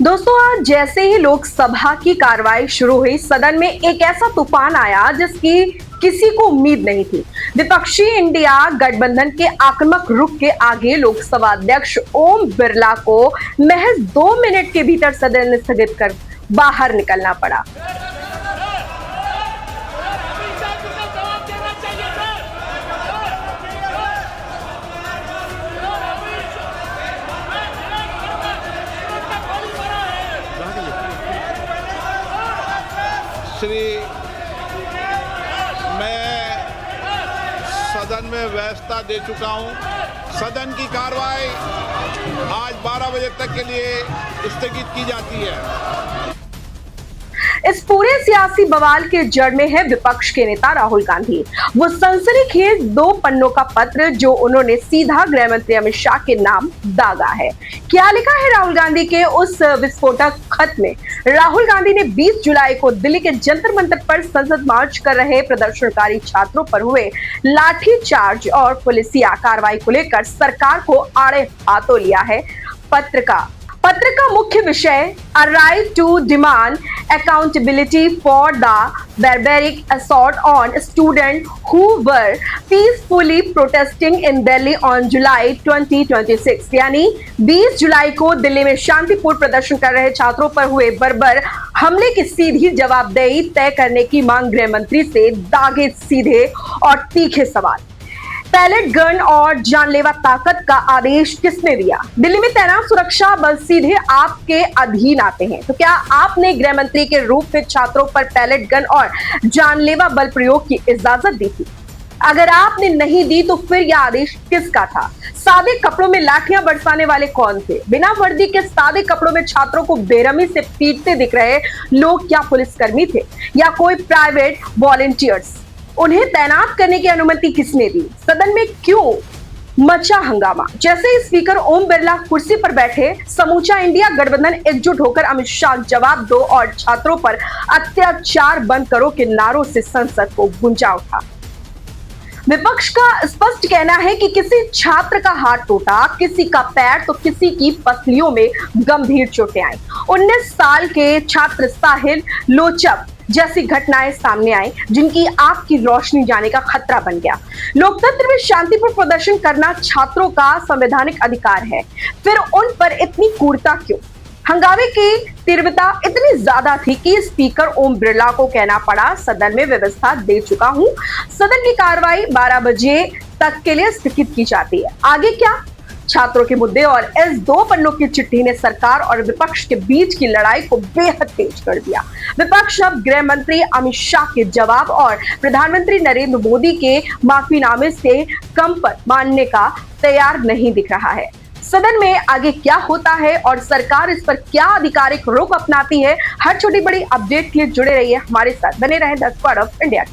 दोस्तों, आज जैसे ही लोकसभा की कार्रवाई शुरू हुई, सदन में एक ऐसा तूफान आया जिसकी किसी को उम्मीद नहीं थी। विपक्षी इंडिया गठबंधन के आक्रामक रुख के आगे लोकसभा अध्यक्ष ओम बिरला को महज 2 मिनट के भीतर सदन स्थगित कर बाहर निकलना पड़ा। मैं सदन में व्यवस्था दे चुका हूं। सदन की कार्रवाई आज 12 बजे तक के लिए स्थगित की जाती है। इस पूरे सियासी बवाल के जड़ में है विपक्ष के नेता राहुल गांधी। वो सनसनीखेज 2 पन्नों का पत्र जो उन्होंने सीधा गृह मंत्री अमित शाह के नाम दागा है। क्या लिखा है राहुल गांधी के उस विस्फोटक खत में? राहुल गांधी ने 20 जुलाई को दिल्ली के जंतर मंतर पर संसद मार्च कर रहे प्रदर्शनकारी छात्रों पर हुए लाठीचार्ज और पुलिसिया कार्रवाई को लेकर सरकार को आड़े हाथों लिया है। पत्र का मुख्य विषय a right to demand accountability for the barbaric assault on students who were peacefully protesting in Delhi on July 2026। यानी 20 जुलाई को दिल्ली में शांतिपूर्ण प्रदर्शन कर रहे छात्रों पर हुए बर्बर हमले की सीधी जवाबदेही तय करने की मांग गृह मंत्री से दागे सीधे और तीखे सवाल। पैलेट गन और जानलेवा ताकत का आदेश किसने दिया? दिल्ली में तैनात सुरक्षा बल सीधे आपके अधीन आते हैं, तो क्या आपने गृह मंत्री के रूप में छात्रों पर पैलेट गन और जानलेवा बल प्रयोग की इजाजत दी थी? अगर आपने नहीं दी तो फिर यह आदेश किसका था? सादे कपड़ों में लाठियां बरसाने वाले कौन थे? बिना वर्दी के सादे कपड़ों में छात्रों को बेरहमी से पीटते दिख रहे लोग क्या पुलिसकर्मी थे या कोई प्राइवेट वॉलंटियर्स? उन्हें तैनात करने की अनुमति किसने दी? सदन में क्यों मचा हंगामा? जैसे ही स्पीकर ओम बिरला कुर्सी पर बैठे, समूचा इंडिया गठबंधन एकजुट होकर अमित शाह जवाब दो और छात्रों पर अत्याचार बंद करो के नारों से संसद को गूंजा उठा। विपक्ष का स्पष्ट कहना है कि किसी छात्र का हाथ टूटा, किसी का पैर तो किसी की पसलियों में गंभीर चोटें आई। 19 साल के छात्र साहिल लोचब जैसी घटनाएं सामने आई जिनकी आंख की रोशनी जाने का खतरा बन गया। लोकतंत्र में शांतिपूर्ण प्रदर्शन करना छात्रों का संवैधानिक अधिकार है, फिर उन पर इतनी क्रूरता क्यों? हंगामे की तीव्रता इतनी ज्यादा थी कि स्पीकर ओम बिरला को कहना पड़ा, सदन में व्यवस्था दे चुका हूं, सदन की कार्रवाई 12 बजे तक के लिए स्थगित की जाती है। आगे क्या? छात्रों के मुद्दे और इस 2 पन्नों की चिट्ठी ने सरकार और विपक्ष के बीच की लड़ाई को बेहद तेज कर दिया। विपक्ष अब गृह मंत्री अमित शाह के जवाब और प्रधानमंत्री नरेंद्र मोदी के माफीनामे से कम पर मानने का तैयार नहीं दिख रहा है। सदन में आगे क्या होता है और सरकार इस पर क्या आधिकारिक रुख अपनाती है, हर छोटी बड़ी अपडेट के लिए जुड़े रहिए हमारे साथ, बने रहें द स्क्वाड ऑफ इंडिया।